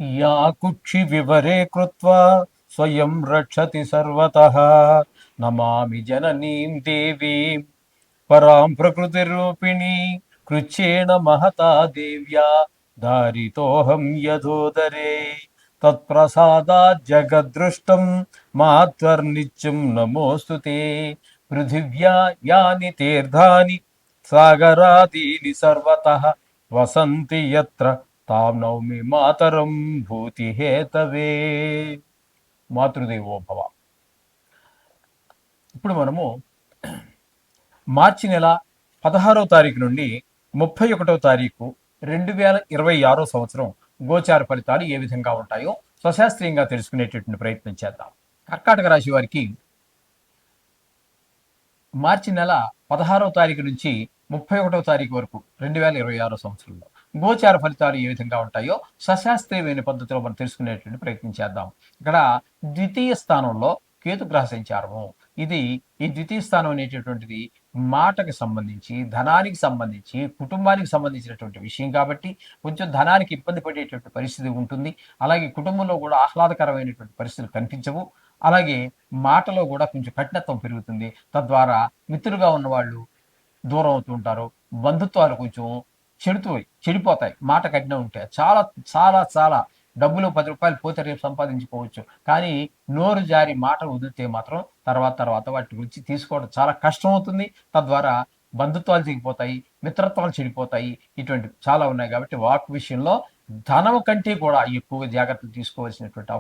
या कुक्षि विवरे कृत्वा स्वयं रक्षति सर्वतः नमामि जननीं देवीं परां प्रकृतिरूपिणी कृच्छ्रेण महता देव्या धारितोऽहं यथोदरे तत्प्रसादात् जगद्दृष्टं मात्वर्नित्यं नमोऽस्तु ते पृथिव्या यानि तीर्थानि सागरादीनि सर्वतः वसन्ति यत्र తాం నౌమి మాతరం భూతి హేతవే. మాతృదేవో భవ. ఇప్పుడు మనము మార్చి నెల 16వ తారీఖు నుండి 31వ తారీఖు 2026 సంవత్సరం గోచార ఫలితాలు ఏ విధంగా ఉంటాయో స్వశాస్త్రీయంగా తెలుసుకునేటటువంటి ప్రయత్నం చేద్దాం. కర్కాటక రాశి వారికి మార్చి నెల 16వ తారీఖు నుంచి 31వ తారీఖు వరకు 2026 సంవత్సరంలో గోచార ఫలితాలు ఏ విధంగా ఉంటాయో సశాస్త్రీయమైన పద్ధతిలో మనం తెలుసుకునేటువంటి ప్రయత్నం చేద్దాం. ఇక్కడ ద్వితీయ స్థానంలో కేతుగ్రహ సంచారము. ఈ ద్వితీయ స్థానం అనేటటువంటిది మాటకి సంబంధించి, ధనానికి సంబంధించి, కుటుంబానికి సంబంధించినటువంటి విషయం కాబట్టి కొంచెం ధనానికి ఇబ్బంది పడేటువంటి పరిస్థితి ఉంటుంది. అలాగే కుటుంబంలో కూడా ఆహ్లాదకరమైనటువంటి పరిస్థితులు కనిపించవు. అలాగే మాటలో కూడా కొంచెం కఠినత్వం పెరుగుతుంది. తద్వారా మిత్రులుగా ఉన్నవాళ్ళు దూరం అవుతూ ఉంటారు. బంధుత్వాలు కొంచెం చెడిపోతాయి మాట కఠినం ఉంటే. చాలా చాలా చాలా డబ్బులు 10 రూపాయలు పోతే రేపు సంపాదించుకోవచ్చు, కానీ నోరు జారి మాట వదిలితే మాత్రం తర్వాత వాటి గురించి తీసుకోవడం చాలా కష్టం అవుతుంది. తద్వారా బంధుత్వాలు తెగిపోతాయి, మిత్రత్వాలు చెడిపోతాయి. ఇటువంటి చాలా ఉన్నాయి. కాబట్టి వాక్ విషయంలో ధనం కంటే కూడా ఎక్కువగా జాగ్రత్తలు తీసుకోవాల్సినటువంటి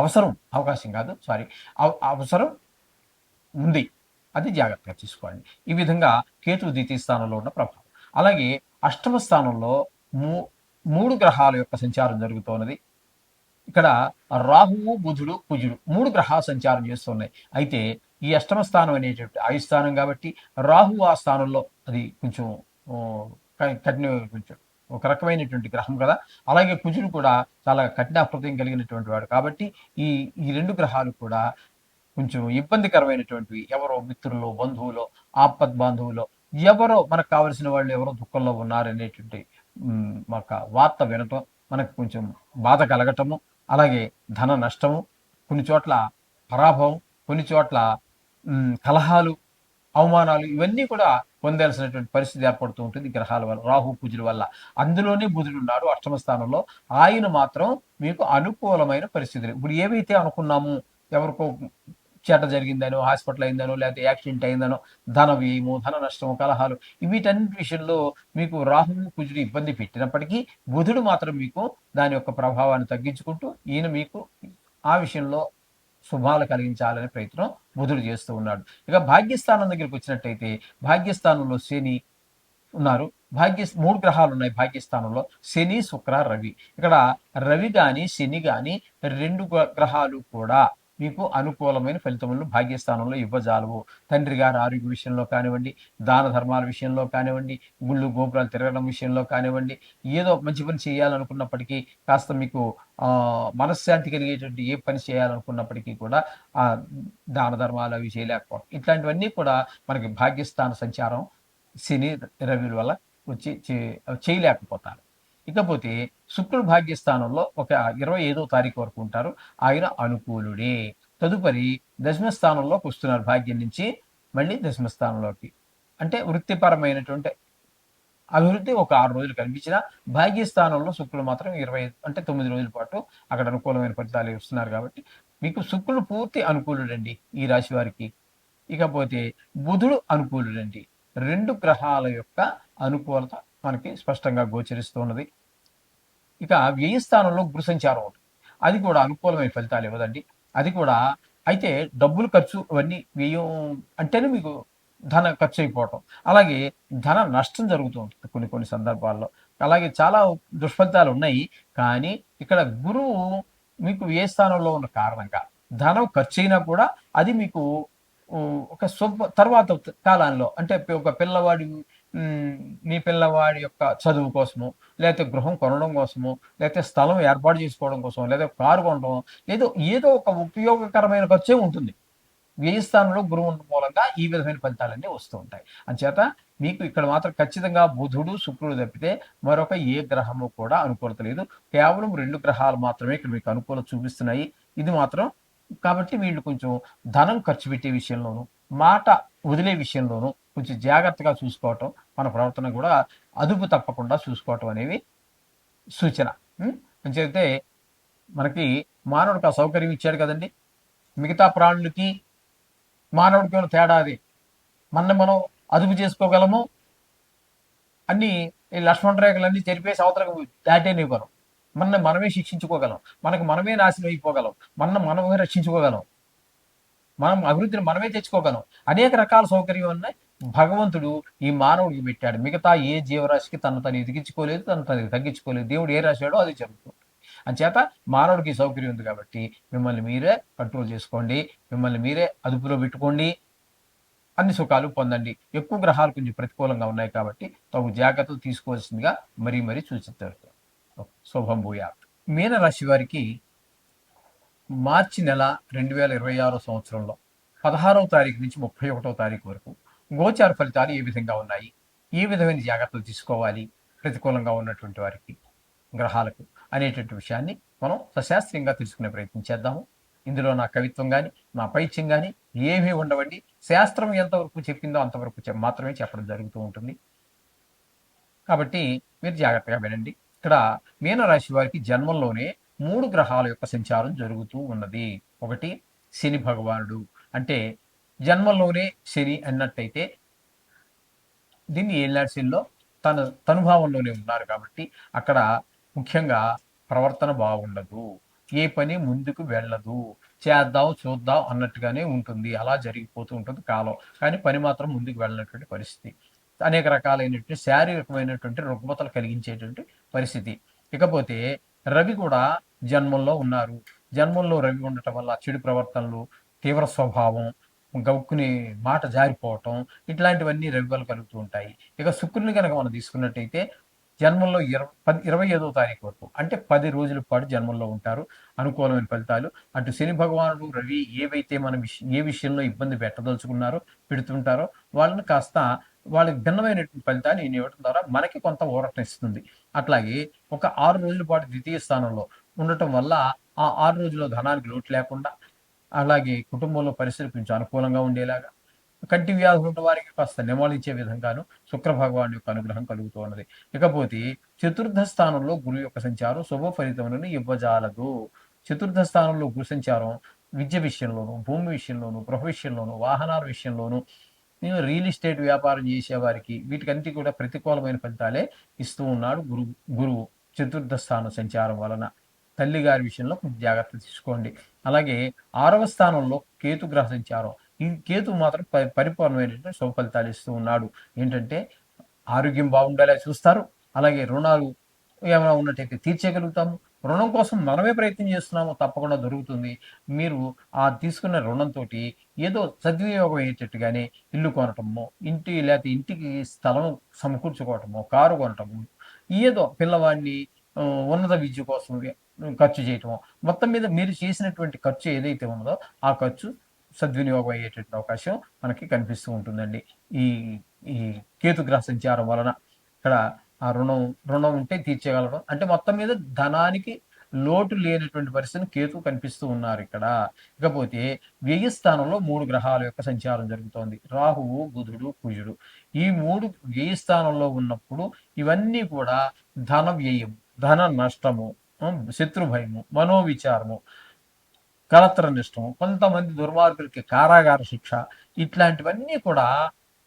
అవసరం ఉంది. అది జాగ్రత్తగా తీసుకోండి. ఈ విధంగా కేతు ద్వితీయ స్థానంలో ఉన్న ప్రభావం. అలాగే అష్టమ స్థానంలో 3 గ్రహాల యొక్క సంచారం జరుగుతున్నది. ఇక్కడ రాహువు, బుధుడు, కుజుడు 3 గ్రహాలు సంచారం చేస్తున్నాయి. అయితే ఈ అష్టమ స్థానం అనేటువంటి ఆయుస్థానం కాబట్టి రాహువు ఆ స్థానంలో అది కొంచెం కఠిన, కొంచెం ఒక రకమైనటువంటి గ్రహం కదా. అలాగే కుజుడు కూడా చాలా కఠిన హృదయం కలిగినటువంటి వాడు కాబట్టి ఈ ఈ 2 గ్రహాలు కూడా కొంచెం ఇబ్బందికరమైనటువంటివి. ఎవరో మిత్రులు, బంధువులు, ఆపద్ బాంధవులు, ఎవరో మనకు కావలసిన వాళ్ళు ఎవరో దుఃఖంలో ఉన్నారనేటువంటి మాకు వార్త వినటం మనకు కొంచెం బాధ కలగటము. అలాగే ధన నష్టము, కొన్ని చోట్ల పరాభవం, కొన్ని చోట్ల కలహాలు, అవమానాలు, ఇవన్నీ కూడా పొందాల్సినటువంటి పరిస్థితి ఏర్పడుతూ ఉంటుంది గ్రహాల వల్ల, రాహు కుజుల వల్ల. అందులోనే బుధుడు ఉన్నాడు అష్టమ స్థానంలో. ఆయన మాత్రం మీకు అనుకూలమైన పరిస్థితులు. ఇప్పుడు ఏవైతే అనుకున్నాము, ఎవరికో చెడ్డ జరిగిందనో, హాస్పిటల్ అయిందనో, లేకపోతే యాక్సిడెంట్ అయిందనో, ధన వ్యయము, ధన నష్టము, కలహాలు, వీటన్నిటి విషయంలో మీకు రాహువు కుజుడు ఇబ్బంది పెట్టినప్పటికీ బుధుడు మాత్రం మీకు దాని యొక్క ప్రభావాన్ని తగ్గించుకుంటూ ఈయన మీకు ఆ విషయంలో శుభాలు కలిగించాలనే ప్రయత్నం బుధుడు చేస్తూ ఉన్నాడు. ఇక భాగ్యస్థానం దగ్గరికి వచ్చినట్టయితే భాగ్యస్థానంలో శని ఉన్నారు. 3 గ్రహాలు ఉన్నాయి భాగ్యస్థానంలో, శని, శుక్ర, రవి. ఇక్కడ రవి కానీ శని కానీ 2 గ్రహాలు కూడా మీకు అనుకూలమైన ఫలితములను భాగ్యస్థానంలో ఇవ్వజాలవు. తండ్రి గారి ఆరోగ్య విషయంలో కానివ్వండి, దాన ధర్మాల విషయంలో కానివ్వండి, గుళ్ళు గోపురాలు తిరగడం విషయంలో కానివ్వండి, ఏదో మంచి పని చేయాలనుకున్నప్పటికీ, కాస్త మీకు మనశ్శాంతి కలిగేటువంటి ఏ పని చేయాలనుకున్నప్పటికీ కూడా దాన ధర్మాలు అవి చేయలేకపోవడం, ఇట్లాంటివన్నీ కూడా మనకి భాగ్యస్థాన సంచారం శని, రవిల వల్ల వచ్చి చేయలేకపోతారు. ఇకపోతే శుక్రుడు భాగ్యస్థానంలో ఒక 25వ తారీఖు వరకు ఉంటారు. ఆయన అనుకూలుడే. తదుపరి దశమస్థానంలోకి వస్తున్నారు. భాగ్యం నుంచి మళ్ళీ దశమస్థానంలోకి. అంటే వృత్తిపరమైనటువంటి అభివృద్ధి ఒక 6 రోజులు కనిపించిన భాగ్యస్థానంలో శుక్రుడు మాత్రం 9 రోజుల పాటు అక్కడ అనుకూలమైన ఫలితాలు ఇస్తున్నారు. కాబట్టి మీకు శుక్రుడు పూర్తి అనుకూలుడండి ఈ రాశి వారికి. ఇకపోతే బుధుడు అనుకూలుడండి. 2 గ్రహాల యొక్క అనుకూలత మనకి స్పష్టంగా గోచరిస్తున్నది. ఇక వ్యయస్థానంలో గురు సంచారం ఉంటుంది. అది కూడా అనుకూలమైన ఫలితాలు ఇవ్వదండి. అది కూడా అయితే డబ్బులు ఖర్చు అవన్నీ వ్యయం అంటేనే మీకు ధన ఖర్చు అయిపోవటం, అలాగే ధన నష్టం జరుగుతూ ఉంటుంది కొన్ని సందర్భాల్లో. అలాగే చాలా దుష్ఫలితాలు ఉన్నాయి. కానీ ఇక్కడ గురువు మీకు వ్యయ స్థానంలో ఉన్న కారణంగా ధనం ఖర్చు అయినా కూడా అది మీకు ఒక తర్వాత కాలంలో, అంటే ఒక పిల్లవాడి మీ పిల్లవాడి యొక్క చదువు కోసము, లేకపోతే గృహం కొనడం కోసము, లేకపోతే స్థలం ఏర్పాటు చేసుకోవడం కోసం, లేదా కారు కొనడం, ఏదో ఒక ఉపయోగకరమైన ఖర్చే ఉంటుంది. వ్యయస్థానంలో గురువు ఉండడం మూలంగా ఈ విధమైన ఫలితాలన్నీ వస్తూ ఉంటాయి. అంచేత మీకు ఇక్కడ మాత్రం ఖచ్చితంగా బుధుడు, శుక్రుడు తప్పితే మరొక ఏ గ్రహము కూడా అనుకూలత లేదు. కేవలం 2 గ్రహాలు మాత్రమే ఇక్కడ మీకు అనుకూలత చూపిస్తున్నాయి. ఇది మాత్రం కాబట్టి వీళ్ళు కొంచెం ధనం ఖర్చు పెట్టే విషయంలోనూ, మాట వదిలే విషయంలోనూ కొంచెం జాగ్రత్తగా చూసుకోవటం, మన ప్రవర్తన కూడా అదుపు తప్పకుండా చూసుకోవటం అనేవి సూచన. అంచేతే మనకి మానవుడికి ఆ సౌకర్యం ఇచ్చాడు కదండి. మిగతా ప్రాణులకి మానవుడికి ఉన్న తేడా అది. మనం అదుపు చేసుకోగలము. అన్ని ఈ లక్ష్మణ రేఖలన్నీ చెరిపేసి అవతలకు దాటేనివ్వగలం. మనమే శిక్షించుకోగలం. మనమే నాశనం అయిపోగలం. మనమే రక్షించుకోగలం. మనం అభివృద్ధిని మనమే తెచ్చుకోగలం. అనేక రకాల సౌకర్యం ఉన్నాయి భగవంతుడు ఈ మానవుడికి పెట్టాడు. మిగతా ఏ జీవరాశికి తను ఎదిగించుకోలేదు, తను తగ్గించుకోలేదు. దేవుడు ఏ రాశాడో అది జరుగుతుంది. అంచేత మానవుడికి సౌకర్యం ఉంది కాబట్టి మిమ్మల్ని మీరే కంట్రోల్ చేసుకోండి, మిమ్మల్ని మీరే అదుపులో పెట్టుకోండి, అన్ని సుఖాలు పొందండి. ఎక్కువ గ్రహాలు కొంచెం ప్రతికూలంగా ఉన్నాయి కాబట్టి తగు జాగ్రత్తలు తీసుకోవాల్సిందిగా మరీ సూచిస్తారు. శుభం భూయాత్. మీన రాశి వారికి మార్చి నెల 2026 సంవత్సరంలో 16వ తారీఖు నుంచి 31వ తారీఖు వరకు గోచార ఫలితాలు ఏ విధంగా ఉన్నాయి, ఏ విధమైన జాగ్రత్తలు తీసుకోవాలి ప్రతికూలంగా ఉన్నటువంటి వారికి గ్రహాలకు అనేటువంటి విషయాన్ని మనం సశాస్త్రీయంగా తెలుసుకునే ప్రయత్నం చేద్దాము. ఇందులో నా కవిత్వం కానీ నా పైత్యం కానీ ఏమీ ఉండవండి. శాస్త్రం ఎంతవరకు చెప్పిందో అంతవరకు మాత్రమే చెప్పడం జరుగుతూ ఉంటుంది. కాబట్టి మీరు జాగ్రత్తగా వినండి. ఇక్కడ మీనరాశి వారికి జన్మంలోనే 3 గ్రహాల యొక్క సంచారం జరుగుతూ ఉన్నది. ఒకటి శని భగవానుడు, అంటే జన్మంలోనే శని అన్నట్టయితే దీన్ని ఏళ్ళనాటి శనిలో తనుభావంలోనే ఉన్నారు కాబట్టి అక్కడ ముఖ్యంగా ప్రవర్తన బాగుండదు, ఏ పని ముందుకు వెళ్ళదు, చేద్దాం చూద్దాం అన్నట్టుగానే ఉంటుంది. అలా జరిగిపోతూ ఉంటుంది కాలం. కానీ పని మాత్రం ముందుకు వెళ్ళినటువంటి పరిస్థితి. అనేక రకాలైనటువంటి శారీరకమైనటువంటి రుగ్మతలు కలిగించేటువంటి పరిస్థితి. ఇకపోతే రవి కూడా జన్మంలో ఉన్నారు. జన్మంలో రవి ఉండటం వల్ల చెడు ప్రవర్తనలు, తీవ్ర స్వభావం, గౌక్కుని మాట జారిపోవటం, ఇట్లాంటివన్నీ రవి వల్ల కలుగుతూ ఉంటాయి. ఇక శుక్రుని కనుక మనం తీసుకున్నట్టయితే జన్మంలో 25వ తారీఖు వరకు, అంటే 10 రోజుల పాటు జన్మంలో ఉంటారు. అనుకూలమైన ఫలితాలు. అటు శని భగవానుడు, రవి ఏవైతే మన ఏ విషయంలో ఇబ్బంది పెట్టదలుచుకున్నారో పెడుతుంటారో వాళ్ళని కాస్త వాళ్ళకి భిన్నమైనటువంటి ఫలితాలు ఈయన ఇవ్వడం ద్వారా మనకి కొంత ఊరటనిస్తుంది. అట్లాగే ఒక 6 రోజుల పాటు ద్వితీయ స్థానంలో ఉండటం వల్ల ఆ 6 రోజుల్లో ధనానికి లోటు లేకుండా, అలాగే కుటుంబంలో పరిస్థితులు కొంచెం అనుకూలంగా ఉండేలాగా, కంటి వ్యాధులు ఉన్న వారికి కాస్త నివాళించే విధంగాను శుక్ర భగవాన్ యొక్క అనుగ్రహం కలుగుతూ ఉన్నది. ఇకపోతే చతుర్థ స్థానంలో గురువు యొక్క సంచారం శుభ ఫలితములను ఇవ్వజాలదు. చతుర్థ స్థానంలో గురు సంచారం విద్య విషయంలోను, భూమి విషయంలోను, గృహ విషయంలోను, వాహనాల విషయంలోను, రియల్ ఎస్టేట్ వ్యాపారం చేసే వారికి వీటికంటే కూడా ప్రతికూలమైన ఫలితాలే ఇస్తూ ఉన్నాడు గురువు చతుర్థ స్థానం సంచారం వలన. తల్లి గారి విషయంలో కొంచెం జాగ్రత్త తీసుకోండి. అలాగే 6వ స్థానంలో కేతు గ్రహ సంచారం. ఈ కేతు మాత్రం పరిపూర్ణమైనటువంటి శుభ ఫలితాలు ఇస్తూ ఉన్నాడు. ఏంటంటే ఆరోగ్యం బాగుండేలా చూస్తారు. అలాగే రుణాలు ఏమైనా ఉన్నట్టయితే తీర్చేయగలుగుతాము. రుణం కోసం మనమే ప్రయత్నం చేస్తున్నాము, తప్పకుండా దొరుకుతుంది. మీరు ఆ తీసుకున్న రుణంతో ఏదో సద్వినియోగం అయ్యేటట్టుగానే ఇల్లు కొనటమో, లేకపోతే ఇంటికి స్థలం సమకూర్చుకోవటమో, కారు కొనటము, ఏదో పిల్లవాడిని ఉన్నత విద్య కోసం ఖర్చు చేయటము, మొత్తం మీద మీరు చేసినటువంటి ఖర్చు ఏదైతే ఉన్నదో ఆ ఖర్చు సద్వినియోగం అయ్యేటటువంటి అవకాశం మనకి కనిపిస్తూ ఉంటుందండి. ఈ ఈ కేతుగ్రహ సంచారం వలన ఇక్కడ ఆ రుణం ఉంటే తీర్చేయగలడం, అంటే మొత్తం మీద ధనానికి లోటు లేనటువంటి పరిస్థితిని కేతు కనిపిస్తూ ఉన్నారు ఇక్కడ. ఇకపోతే వ్యయ స్థానంలో 3 గ్రహాల యొక్క సంచారం జరుగుతోంది. రాహువు, బుధుడు, కుజుడు. ఈ 3 వ్యయ స్థానంలో ఉన్నప్పుడు ఇవన్నీ కూడా ధన వ్యయం, ధన నష్టము, శత్రు భయము, మనోవిచారము, కలత్ర నిష్టం, కొంతమంది దుర్మార్గులకి కారాగార శిక్ష, ఇట్లాంటివన్నీ కూడా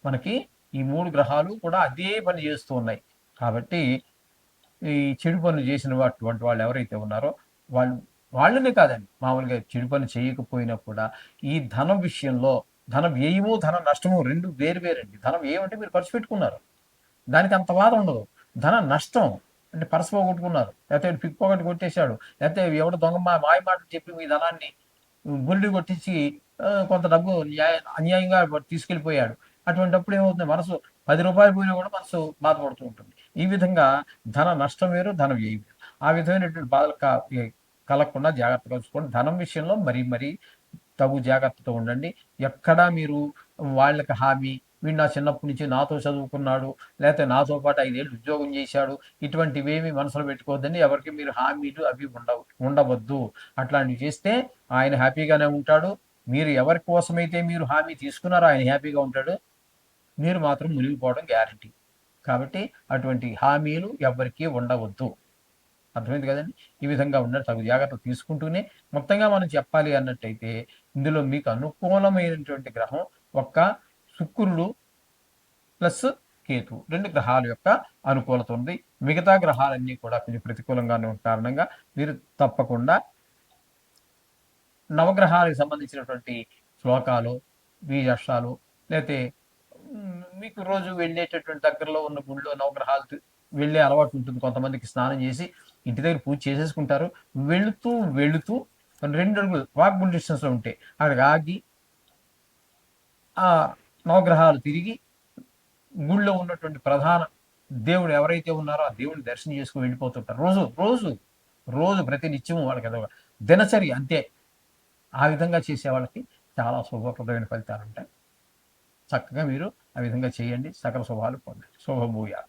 మనకి ఈ 3 గ్రహాలు కూడా అదే పని చేస్తూ ఉన్నాయి. కాబట్టి ఈ చెడు పనులు చేసిన అటువంటి వాళ్ళు ఎవరైతే ఉన్నారో వాళ్ళనే కాదండి, మామూలుగా చెడు పని చేయకపోయినా కూడా ఈ ధనం విషయంలో ధన వ్యయము, ధన నష్టము 2 వేరండి. ధనం వ్యయం అంటే మీరు ఖర్చు పెట్టుకున్నారు, దానికి అంత బాధ ఉండదు. ధన నష్టం అంటే పర్స్ పోగొట్టుకున్నారు, లేకపోతే పిక్ పాకెట్ కొట్టేశాడు, లేకపోతే ఎవడో దొంగ మాయ మాటలు చెప్పి మీ ధనాన్ని గురిడి కొట్టించి కొంత డబ్బు అన్యాయంగా తీసుకెళ్ళిపోయాడు. అటువంటిప్పుడు ఏమవుతుంది, మనసు 10 రూపాయలు పోయినా కూడా మనసు బాధపడుతూ ఉంటుంది. ఈ విధంగా ధన నష్టం వేరు, ధన వ్యయం వేరు. ఆ విధమైనటువంటి బాధలు కలగకుండా జాగ్రత్తగా చూసుకోండి. ధనం విషయంలో మరీ తగు జాగ్రత్తతో ఉండండి. ఎక్కడా మీరు వాళ్ళకి హామీ, వీడు నా చిన్నప్పటి నుంచి నాతో చదువుకున్నాడు, లేకపోతే నాతో పాటు 5 ఏళ్ళు ఉద్యోగం చేశాడు, ఇటువంటివేమీ మనసులో పెట్టుకోవద్దండి. ఎవరికి మీరు హామీలు అవి ఉండవద్దు. అట్లాంటివి చేస్తే ఆయన హ్యాపీగానే ఉంటాడు. మీరు ఎవరి కోసమైతే మీరు హామీ తీసుకున్నారో ఆయన హ్యాపీగా ఉంటాడు. మీరు మాత్రం మునిగిపోవడం గ్యారంటీ. కాబట్టి అటువంటి హామీలు ఎవ్వరికీ ఉండవద్దు. అర్థమైంది కదండి. ఈ విధంగా తగు జాగ్రత్తలు తీసుకుంటూనే మొత్తంగా మనం చెప్పాలి అన్నట్టయితే ఇందులో మీకు అనుకూలమైనటువంటి గ్రహం ఒక్క శుక్రుడు ప్లస్ కేతు 2 గ్రహాల యొక్క అనుకూలత ఉంది. మిగతా గ్రహాలన్నీ కూడా కొంచెం ప్రతికూలంగానే ఉన్న కారణంగా మీరు తప్పకుండా నవగ్రహాలకు సంబంధించినటువంటి శ్లోకాలు, బీజాక్షరాలు, లేతే మీకు రోజు వెళ్ళేటటువంటి దగ్గరలో ఉన్న గుడిలో నవగ్రహాలు వెళ్ళే అలవాటు ఉంటుంది. కొంతమందికి స్నానం చేసి ఇంటి దగ్గర పూజ చేసేసుకుంటారు. వెళుతూ వెళుతూ 2 అడుగులు వాకబుల్ డిస్టెన్స్‌లో ఉంటే అక్కడికి ఆగి ఆ నవగ్రహాలు తిరిగి గుడిలో ఉన్నటువంటి ప్రధాన దేవుడు ఎవరైతే ఉన్నారో ఆ దేవుడిని దర్శనం చేసుకొని వెళ్ళిపోతుంటారు. రోజు రోజు రోజు ప్రతినిత్యం వాళ్ళకి అదొక దినచర్య అంతే. ఆ విధంగా చేసే వాళ్ళకి చాలా శుభప్రదమైన ఫలితాలుంటాయి. చక్కగా మీరు ఆ విధంగా చేయండి. సకల శుభాలు పొందండి. శుభభూయాలు.